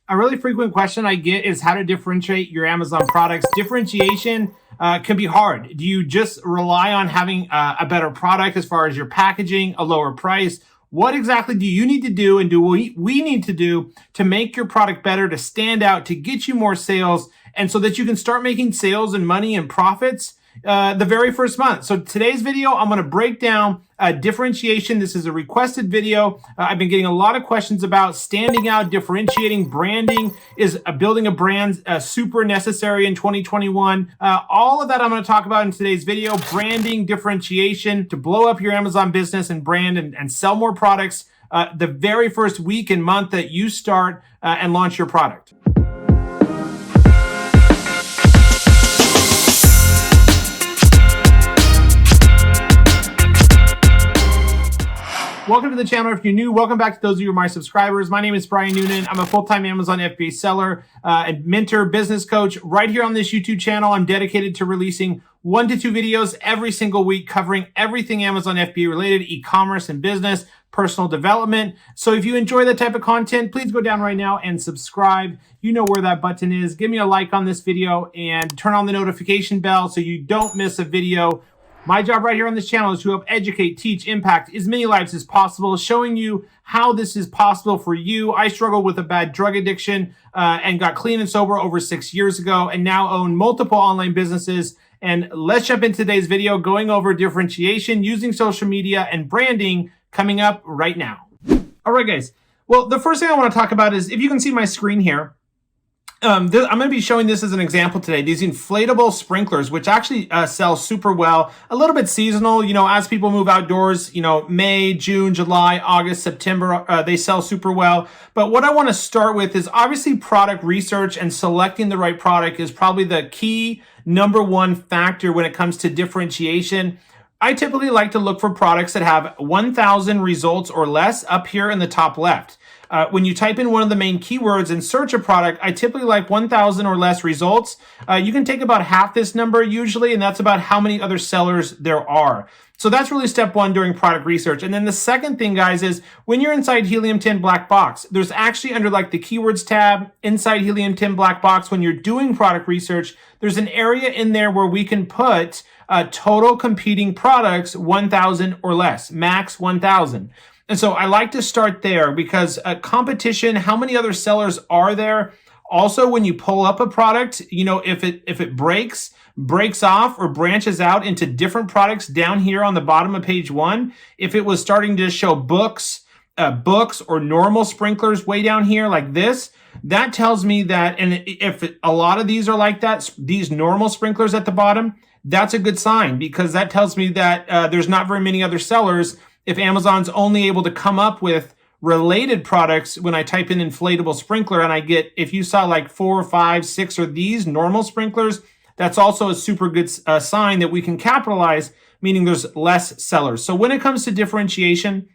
A really frequent question I get is how to differentiate your Amazon products. Differentiation can be hard. Do you just rely on having a better product as far as your packaging, a lower price? What exactly do you need to do and do we need to do to make your product better, to stand out, to get you more sales, and so that you can start making sales and money and profits the very first month? So today's video, I'm going to break down differentiation. This is a requested video. I've been getting a lot of questions about standing out, differentiating, branding. Is building a brand super necessary in 2021? All of that I'm going to talk about in today's video. Branding, differentiation to blow up your Amazon business and brand and sell more products the very first week and month that you start and launch your product. Welcome to the channel. If you're new, welcome back to those of you who are my subscribers. My name is Brian Noonan. I'm a full-time Amazon FBA seller and mentor, business coach. Right here on this YouTube channel, I'm dedicated to releasing 1 to 2 videos every single week covering everything Amazon FBA related, e-commerce and business, personal development. So if you enjoy that type of content, please go down right now and subscribe. You know where that button is. Give me a like on this video and turn on the notification bell so you don't miss a video. My job right here on this channel is to help educate, teach, impact as many lives as possible, showing you how this is possible for you. I struggled with a bad drug addiction and got clean and sober over 6 years ago and now own multiple online businesses. And let's jump into today's video going over differentiation using social media and branding coming up right now. All right, guys. Well, the first thing I want to talk about is, if you can see my screen here, I'm going to be showing this as an example today. These inflatable sprinklers, which actually sell super well, a little bit seasonal, as people move outdoors, May, June, July, August, September, they sell super well. But what I want to start with is obviously product research, and selecting the right product is probably the key number one factor when it comes to differentiation. I typically like to look for products that have 1,000 results or less up here in the top left. When you type in one of the main keywords and search a product, I typically like 1,000 or less results. You can take about half this number usually, and that's about how many other sellers there are. So that's really step one during product research. And then the second thing, guys, is when you're inside Helium 10 Black Box, there's actually under like the keywords tab inside Helium 10 Black Box, when you're doing product research, there's an area in there where we can put total competing products 1,000 or less, max 1,000. And so I like to start there because competition, how many other sellers are there? Also, when you pull up a product, if it breaks off or branches out into different products down here on the bottom of page 1, if it was starting to show books or normal sprinklers way down here like this, that tells me that, and if a lot of these are like that, these normal sprinklers at the bottom, that's a good sign, because that tells me that there's not very many other sellers. If Amazon's only able to come up with related products, when I type in inflatable sprinkler and I get, if you saw like 4, 5, 6 of these normal sprinklers, that's also a super good sign that we can capitalize, meaning there's less sellers. So when it comes to differentiation,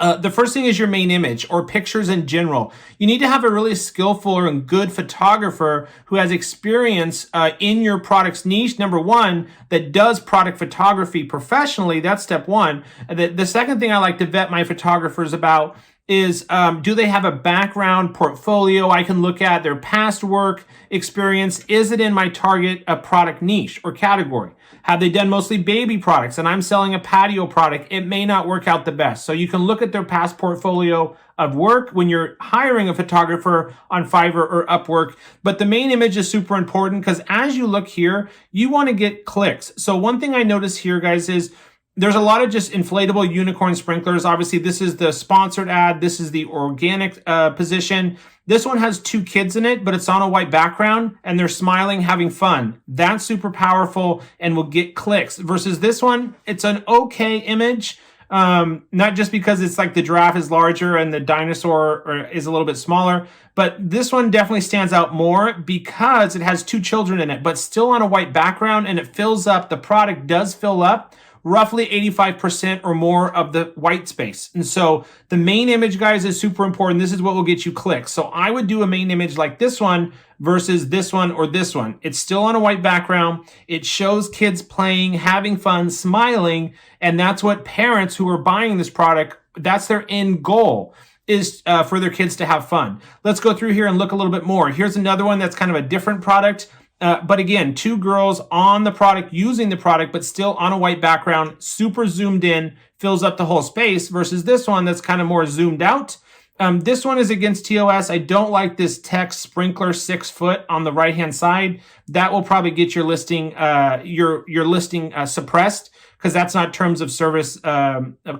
the first thing is your main image or pictures in general. You need to have a really skillful and good photographer who has experience in your product's niche, number one, that does product photography professionally. That's step one. The second thing I like to vet my photographers about is, do they have a background portfolio I can look at, their past work experience? Is it in my target product niche or category? Have they done mostly baby products and I'm selling a patio product? It may not work out the best. So you can look at their past portfolio of work when you're hiring a photographer on Fiverr or Upwork. But the main image is super important, because as you look here, you want to get clicks. So one thing I notice here, guys, is there's a lot of just inflatable unicorn sprinklers. Obviously, this is the sponsored ad. This is the organic position. This one has 2 kids in it, but it's on a white background and they're smiling, having fun. That's super powerful and will get clicks. Versus this one, it's an okay image. Not just because it's like the giraffe is larger and the dinosaur is a little bit smaller, but this one definitely stands out more because it has 2 children in it, but still on a white background, and it fills up, the product does fill up roughly 85% or more of the white space. And so the main image, guys, is super important. This is what will get you clicks. So I would do a main image like this one versus this one or this one. It's still on a white background. It shows kids playing, having fun, smiling. And that's what parents who are buying this product, that's their end goal. is for their kids to have fun. Let's go through here and look a little bit more. Here's another one that's kind of a different product. But again, two girls on the product, using the product, but still on a white background, super zoomed in, fills up the whole space, versus this one that's kind of more zoomed out. This one is against TOS. I don't like this text sprinkler 6 foot on the right-hand side. That will probably get your listing, suppressed, because that's not terms of service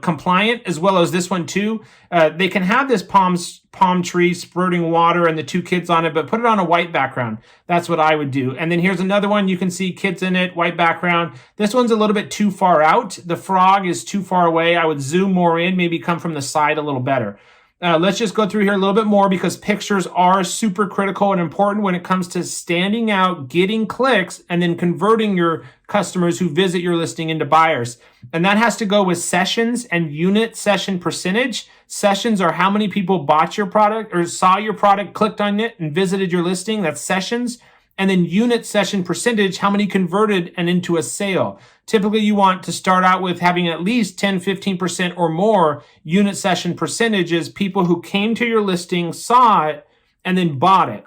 compliant, as well as this one too. They can have this palm tree spurting water and the two kids on it, but put it on a white background. That's what I would do. And then here's another one. You can see kids in it, white background. This one's a little bit too far out. The frog is too far away. I would zoom more in, maybe come from the side a little better. Let's just go through here a little bit more, because pictures are super critical and important when it comes to standing out, getting clicks, and then converting your customers who visit your listing into buyers. And that has to go with sessions and unit session percentage. Sessions are how many people bought your product or saw your product, clicked on it, and visited your listing. That's sessions. And then unit session percentage, how many converted and into a sale. Typically, you want to start out with having at least 10, 15% or more unit session percentages, people who came to your listing, saw it, and then bought it.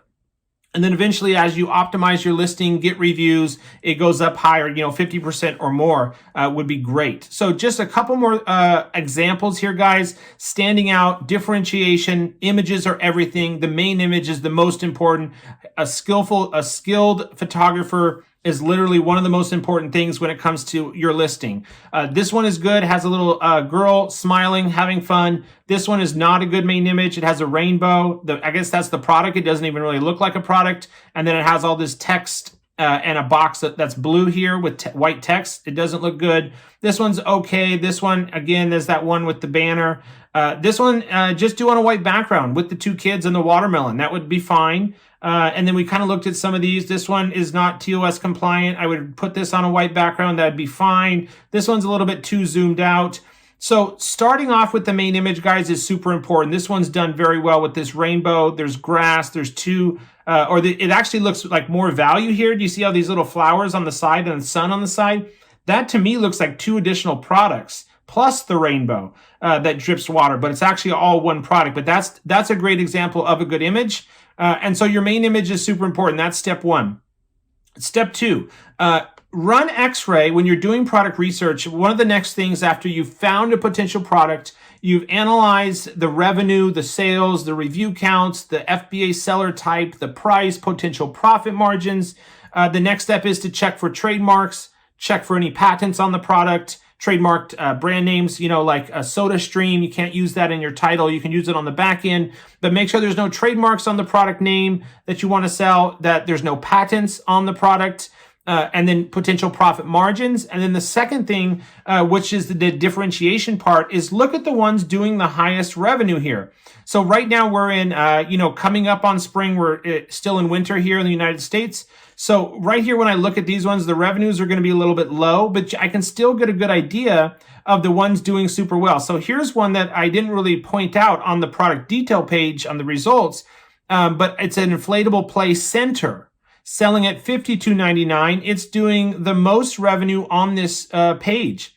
And then eventually, as you optimize your listing, get reviews, it goes up higher, 50% or more would be great. So just a couple more examples here, guys. Standing out, differentiation, images are everything. The main image is the most important. A skilled photographer is literally one of the most important things when it comes to your listing. This one is good, has a little girl smiling, having fun. This one is not a good main image. It has a rainbow. I guess that's the product. It doesn't even really look like a product. And then it has all this text and a box that's blue here with white text. It doesn't look good. This one's okay. This one, again, there's that one with the banner. This one, just do on a white background with the two kids and the watermelon. That would be fine. And then we kind of looked at some of these. This one is not TOS compliant. I would put this on a white background. That'd be fine. This one's a little bit too zoomed out. So starting off with the main image, guys, is super important. This one's done very well with this rainbow. There's grass. There's two, it actually looks like more value here. Do you see all these little flowers on the side and the sun on the side? That to me looks like 2 additional products plus the rainbow that drips water, but it's actually all one product. But that's a great example of a good image. And so your main image is super important. That's step 1. Step 2, run Xray when you're doing product research. One of the next things after you've found a potential product, you've analyzed the revenue, the sales, the review counts, the FBA seller type, the price, potential profit margins. The next step is to check for trademarks, check for any patents on the product, trademarked brand names, like a Soda Stream. You can't use that in your title. You can use it on the back end, but make sure there's no trademarks on the product name that you want to sell, that there's no patents on the product, and then potential profit margins. And then the second thing, which is the differentiation part, is look at the ones doing the highest revenue here. So right now we're in, coming up on spring. We're still in winter here in the United States. So right here, when I look at these ones, the revenues are going to be a little bit low, but I can still get a good idea of the ones doing super well. So here's one that I didn't really point out on the product detail page on the results, but it's an inflatable play center selling at $52.99. It's doing the most revenue on this page,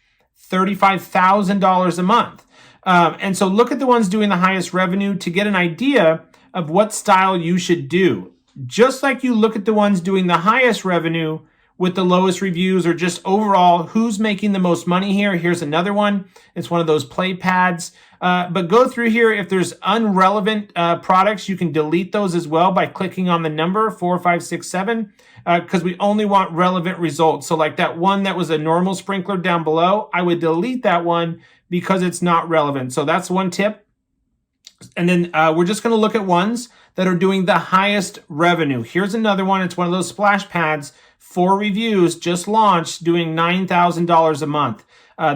$35,000 a month. And so look at the ones doing the highest revenue to get an idea of what style you should do. Just like you look at the ones doing the highest revenue with the lowest reviews, or just overall who's making the most money here. Here's another one. It's one of those play pads. But go through here. If there's unrelevant products, you can delete those as well by clicking on the number 4, 5, 6, 7, because we only want relevant results. So like that one that was a normal sprinkler down below, I would delete that one because it's not relevant. So that's one tip. And then we're just going to look at ones that are doing the highest revenue. Here's another one. It's one of those splash pads, 4 reviews, just launched, doing $9,000 a month.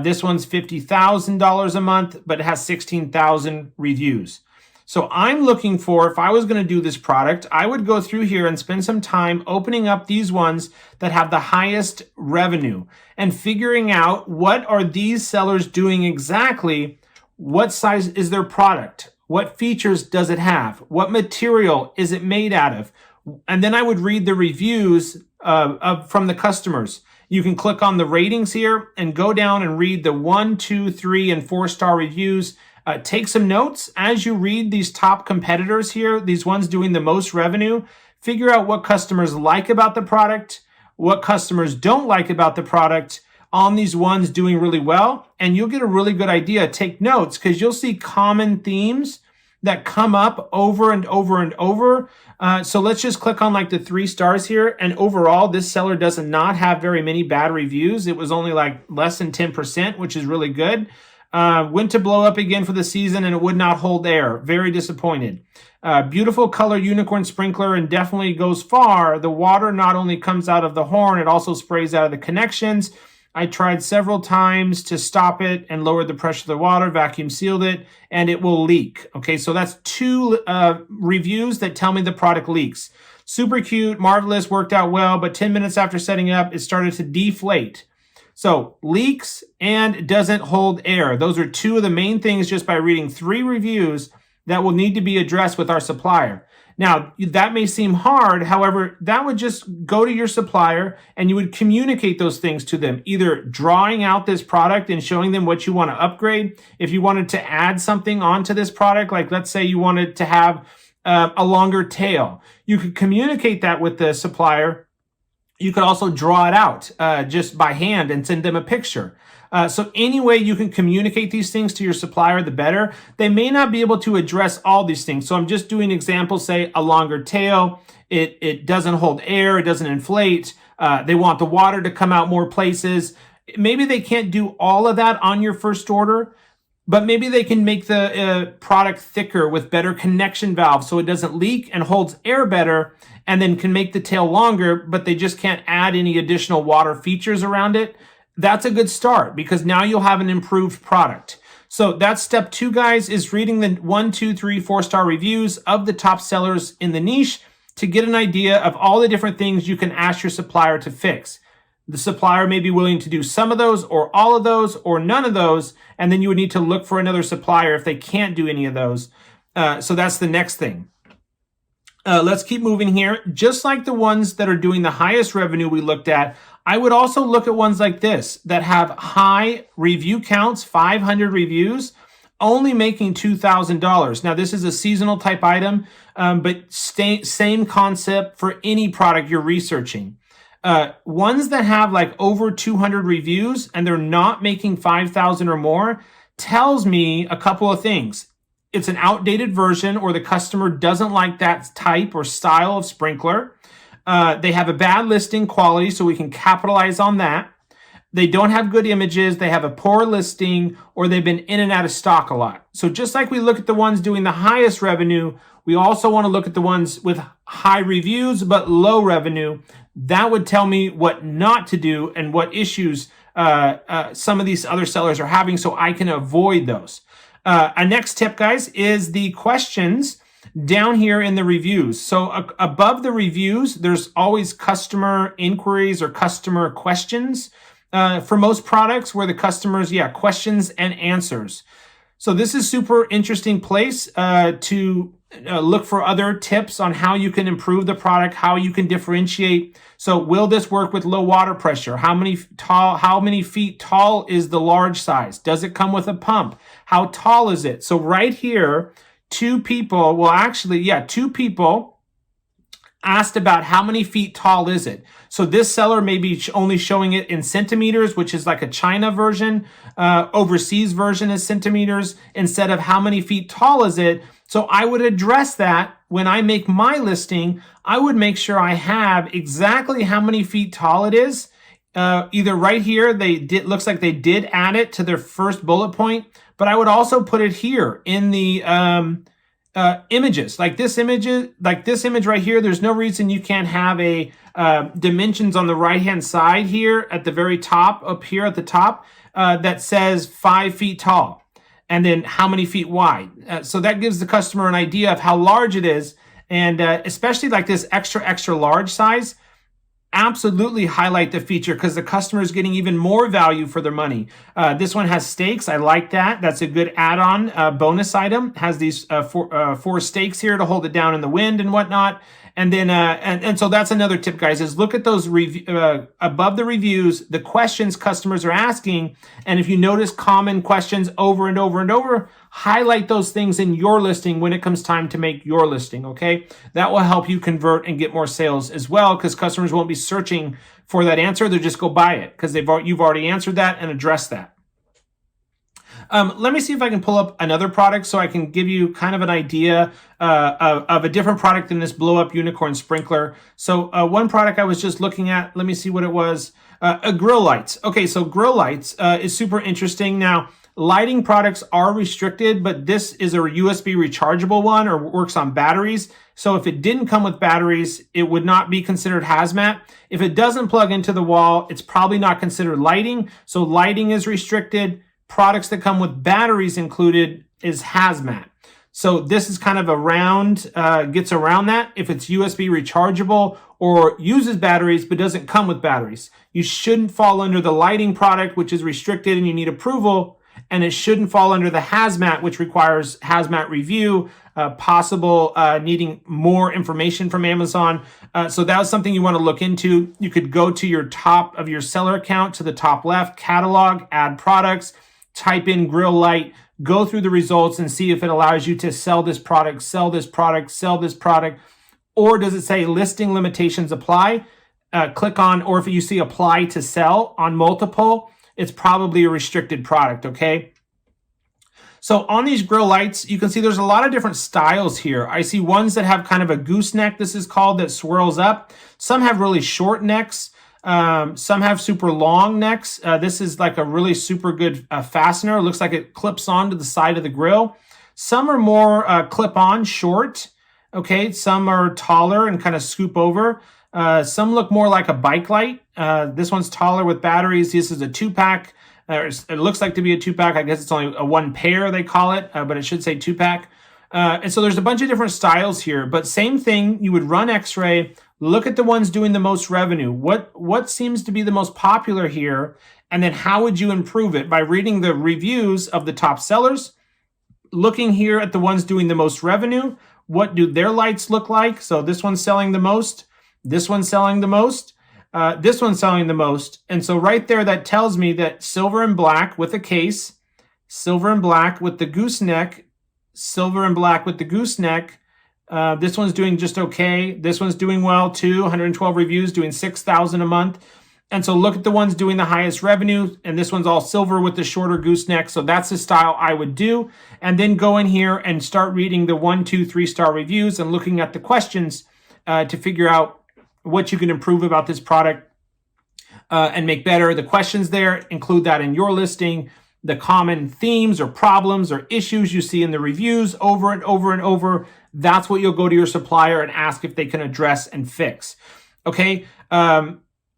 This one's $50,000 a month, but it has 16,000 reviews. So I'm looking for, if I was going to do this product, I would go through here and spend some time opening up these ones that have the highest revenue and figuring out what are these sellers doing exactly. What size is their product? What features does it have? What material is it made out of? And then I would read the reviews from the customers. You can click on the ratings here and go down and read the 1, 2, 3, and 4-star reviews. Take some notes as you read these top competitors here, these ones doing the most revenue. Figure out what customers like about the product, what customers don't like about the product on these ones doing really well, and you'll get a really good idea. Take notes because you'll see common themes that come up over and over and over. So let's just click on like the 3 stars here. And overall, this seller does not have very many bad reviews. It was only like less than 10%, which is really good. Went to blow up again for the season and it would not hold air. Very disappointed. Beautiful color unicorn sprinkler and definitely goes far. The water not only comes out of the horn, it also sprays out of the connections. I tried several times to stop it and lowered the pressure of the water, vacuum sealed it, and it will leak. Okay, so that's 2 reviews that tell me the product leaks. Super cute, marvelous, worked out well, but 10 minutes after setting up, it started to deflate. So leaks and doesn't hold air. Those are 2 of the main things just by reading 3 reviews that will need to be addressed with our supplier. Now, that may seem hard. However, that would just go to your supplier and you would communicate those things to them, either drawing out this product and showing them what you want to upgrade. If you wanted to add something onto this product, like let's say you wanted to have a longer tail, you could communicate that with the supplier. You could also draw it out just by hand and send them a picture. So any way you can communicate these things to your supplier, the better. They may not be able to address all these things. So I'm just doing examples, say a longer tail, it doesn't hold air, it doesn't inflate. They want the water to come out more places. Maybe they can't do all of that on your first order, but maybe they can make the product thicker with better connection valves so it doesn't leak and holds air better, and then can make the tail longer, but they just can't add any additional water features around it. That's a good start because now you'll have an improved product. So that's step 2, guys, is reading the 1, 2, 3, 4-star reviews of the top sellers in the niche to get an idea of all the different things you can ask your supplier to fix. The supplier may be willing to do some of those or all of those or none of those, and then you would need to look for another supplier if they can't do any of those. So that's the next thing. Let's keep moving here. Just like the ones that are doing the highest revenue we looked at, I would also look at ones like this that have high review counts, 500 reviews, only making $2,000. Now, this is a seasonal type item, but same concept for any product you're researching. Ones that have like over 200 reviews and they're not making 5,000 or more tells me a couple of things. It's an outdated version or the customer doesn't like that type or style of sprinkler. They have a bad listing quality, so we can capitalize on that. They don't have good images, they have a poor listing, or they've been in and out of stock a lot. So just like we look at the ones doing the highest revenue, we also want to look at the ones with high reviews but low revenue. That would tell me what not to do and what issues some of these other sellers are having so I can avoid those. Our next tip, guys, is the questions down here in the reviews. So above the reviews, there's always customer inquiries or customer questions for most products where the customers, questions and answers. So this is super interesting place to look for other tips on how you can improve the product, how you can differentiate. So will this work with low water pressure? How many feet tall is the large size? Does it come with a pump? How tall is it? So right here, 2 people asked about how many feet tall is it. So this seller may be only showing it in centimeters, which is like a China version. Overseas version is centimeters instead of how many feet tall is it. So I would address that when I make my listing. I would make sure I have exactly how many feet tall it is. Either right here, looks like they did add it to their first bullet point, but I would also put it here in the images. Like this image right here, there's no reason you can't have a dimensions on the right-hand side here at the very top, up here at the top, that says 5 feet tall. And then how many feet wide. So that gives the customer an idea of how large it is. And especially like this extra large size, absolutely highlight the feature because the customer is getting even more value for their money. This one has stakes. I like that. That's a good add-on bonus item. Has these 4 stakes here to hold it down in the wind and whatnot. And then, and so that's another tip, guys, is look at those above the reviews, the questions customers are asking. And if you notice common questions over and over and over, highlight those things in your listing when it comes time to make your listing, okay? That will help you convert and get more sales as well, because customers won't be searching for that answer. They'll just go buy it because you've already answered that and addressed that. Let me see if I can pull up another product so I can give you kind of an idea of a different product than this blow up unicorn sprinkler. So one product I was just looking at, let me see what it was. Grill lights. Okay, so grill lights is super interesting. Now, lighting products are restricted, but this is a USB rechargeable one or works on batteries. So if it didn't come with batteries, it would not be considered hazmat. If it doesn't plug into the wall, it's probably not considered lighting. So lighting is restricted. Products that come with batteries included is hazmat. So this is kind of gets around that. If it's USB rechargeable or uses batteries but doesn't come with batteries, you shouldn't fall under the lighting product, which is restricted and you need approval. And it shouldn't fall under the hazmat, which requires hazmat review, possible needing more information from Amazon. So that was something you want to look into. You could go to your top of your seller account to the top left, catalog, add products, type in grill light, go through the results and see if it allows you to sell this product, sell this product, sell this product, or does it say listing limitations apply? Click on, or if you see apply to sell on multiple, it's probably a restricted product, okay? So on these grill lights, you can see there's a lot of different styles here. I see ones that have kind of a gooseneck, this is called, that swirls up. Some have really short necks. Some have super long necks. This is like a really super good fastener. It looks like it clips onto the side of the grill. Some are more clip-on, short. Okay, some are taller and kind of scoop over. Some look more like a bike light. This one's taller with batteries. This is a 2-pack. It looks like to be a 2-pack. I guess it's only a 1 pair, they call it, but it should say 2-pack. And so there's a bunch of different styles here, but same thing. You would run Xray, look at the ones doing the most revenue. What seems to be the most popular here? And then how would you improve it? By reading the reviews of the top sellers, looking here at the ones doing the most revenue. What do their lights look like? So this one's selling the most, this one's selling the most, this one's selling the most. And so right there, that tells me that silver and black with a case, silver and black with the gooseneck, silver and black with the gooseneck. This one's doing just okay. This one's doing well too. 112 reviews, doing 6,000 a month. And so look at the ones doing the highest revenue. And this one's all silver with the shorter gooseneck. So that's the style I would do. And then go in here and start reading the 1, 2, 3-star reviews and looking at the questions to figure out what you can improve about this product and make better. The questions there, include that in your listing. The common themes or problems or issues you see in the reviews over and over and over. That's what you'll go to your supplier and ask if they can address and fix. Okay,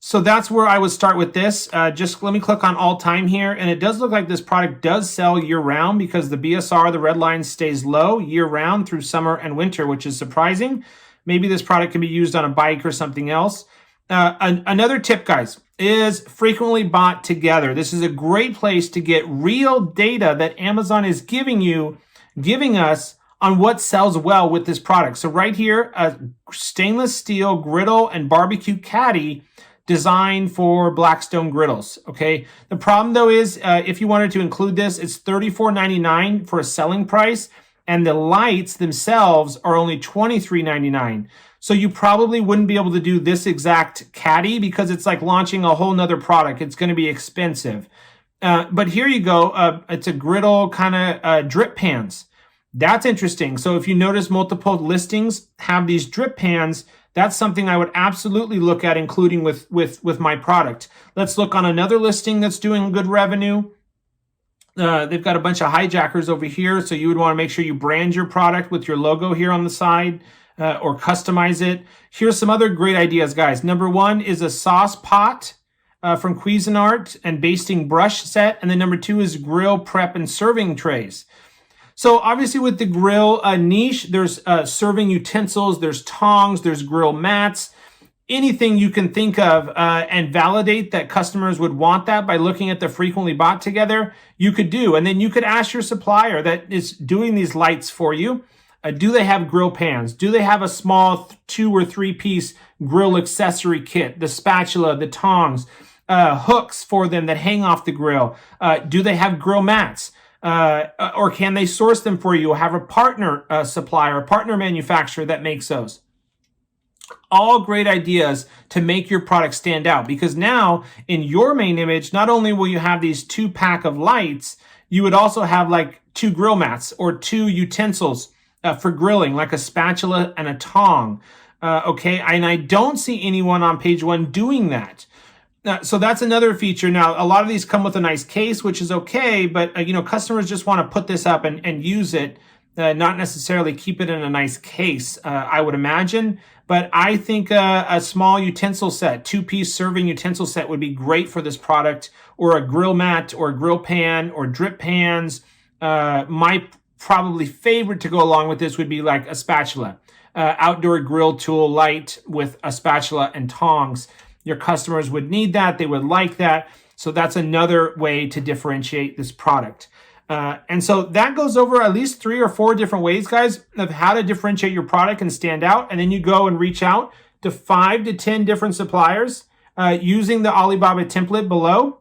so that's where I would start with this. Just let me click on all time here. And it does look like this product does sell year round because the BSR, the red line, stays low year round through summer and winter, which is surprising. Maybe this product can be used on a bike or something else. Another tip, guys, is frequently bought together. This is a great place to get real data that Amazon is giving us on what sells well with this product. So right here, a stainless steel griddle and barbecue caddy designed for Blackstone griddles, okay? The problem though is if you wanted to include this, it's $34.99 for a selling price, and the lights themselves are only $23.99. So you probably wouldn't be able to do this exact caddy because it's like launching a whole nother product. It's going to be expensive. But here you go. It's a griddle kind of drip pans. That's interesting. So if you notice multiple listings have these drip pans, that's something I would absolutely look at including with my product. Let's look on another listing that's doing good revenue. They've got a bunch of hijackers over here. So you would want to make sure you brand your product with your logo here on the side. Or customize it. Here's some other great ideas, guys. Number 1 is a sauce pot from Cuisinart and basting brush set. And then number 2 is grill prep and serving trays. So obviously with the grill niche, there's serving utensils, there's tongs, there's grill mats, anything you can think of and validate that customers would want that by looking at the frequently bought together, you could do. And then you could ask your supplier that is doing these lights for you, Do they have grill pans? Do they have a small 2 or 3 piece grill accessory kit? The spatula, the tongs, hooks for them that hang off the grill. Do they have grill mats? Or can they source them for you or have a partner supplier, a partner manufacturer that makes those? All great ideas to make your product stand out, because now in your main image, not only will you have these 2-pack of lights, you would also have like 2 grill mats or 2 utensils for grilling, like a spatula and a tong. Okay, and I don't see anyone on page 1 doing that. So that's another feature. Now, a lot of these come with a nice case, which is okay, but customers just want to put this up and use it, not necessarily keep it in a nice case, I would imagine. But I think a small utensil set, 2-piece serving utensil set would be great for this product, or a grill mat or a grill pan or drip pans. My probably favorite to go along with this would be like a spatula, outdoor grill tool light with a spatula and tongs. Your customers would need that. They would like that. So that's another way to differentiate this product. And so that goes over at least 3 or 4 different ways, guys, of how to differentiate your product and stand out. And then you go and reach out to 5 to 10 different suppliers using the Alibaba template below.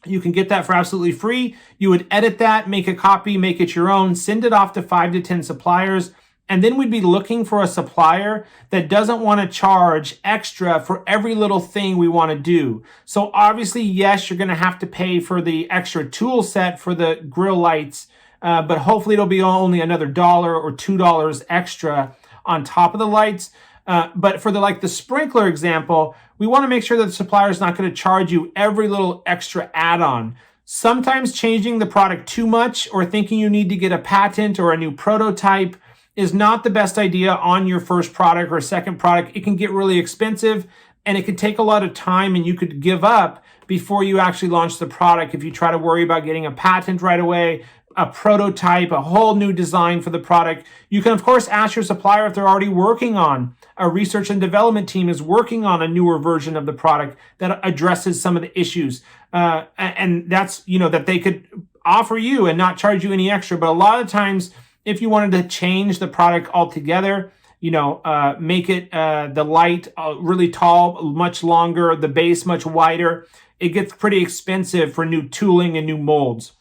You can get that for absolutely free. You would edit that, make a copy, make it your own, send it off to 5 to 10 suppliers. And then we'd be looking for a supplier that doesn't want to charge extra for every little thing we want to do. So obviously, yes, you're going to have to pay for the extra tool set for the grill lights, but hopefully it'll be only another $1 or $2 extra on top of the lights. But for the sprinkler example, we want to make sure that the supplier is not going to charge you every little extra add-on. Sometimes changing the product too much or thinking you need to get a patent or a new prototype is not the best idea on your first product or second product. It can get really expensive and it could take a lot of time, and you could give up before you actually launch the product if you try to worry about getting a patent right away, a prototype, a whole new design for the product. You can, of course, ask your supplier if they're already working on, a research and development team is working on a newer version of the product that addresses some of the issues. And that's, that they could offer you and not charge you any extra. But a lot of times, if you wanted to change the product altogether, make it the light really tall, much longer, the base much wider, it gets pretty expensive for new tooling and new molds.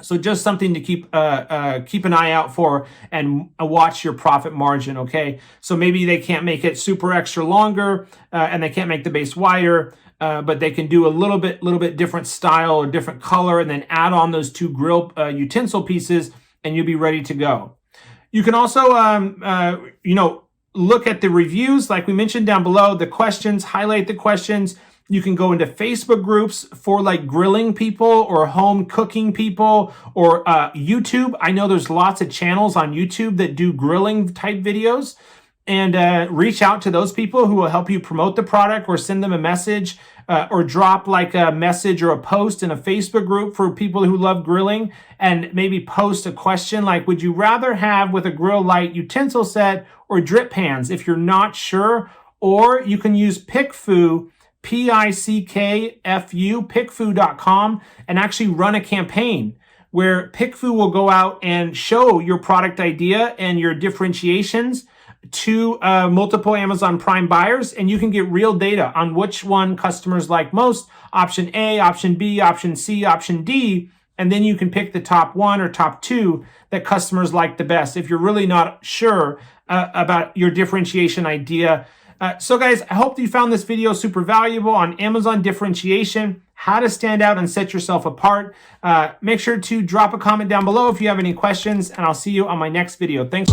So just something to keep an eye out for and watch your profit margin, okay? So maybe they can't make it super extra longer and they can't make the base wider, but they can do a little bit different style or different color and then add on those 2 grill utensil pieces, and you'll be ready to go. You can also, look at the reviews, like we mentioned down below, the questions, highlight the questions. You can go into Facebook groups for grilling people or home cooking people, or YouTube. I know there's lots of channels on YouTube that do grilling type videos, and reach out to those people who will help you promote the product, or send them a message, or drop a message or a post in a Facebook group for people who love grilling, and maybe post a question like, would you rather have with a grill light utensil set or drip pans? If you're not sure, or you can use PickFu, P-I-C-K-F-U, pickfu.com, and actually run a campaign where PickFu will go out and show your product idea and your differentiations to multiple Amazon Prime buyers, and you can get real data on which one customers like most, option A, option B, option C, option D, and then you can pick the top 1 or top 2 that customers like the best if you're really not sure about your differentiation idea. So guys, I hope that you found this video super valuable on Amazon differentiation, how to stand out and set yourself apart. Make sure to drop a comment down below if you have any questions, and I'll see you on my next video. Thanks.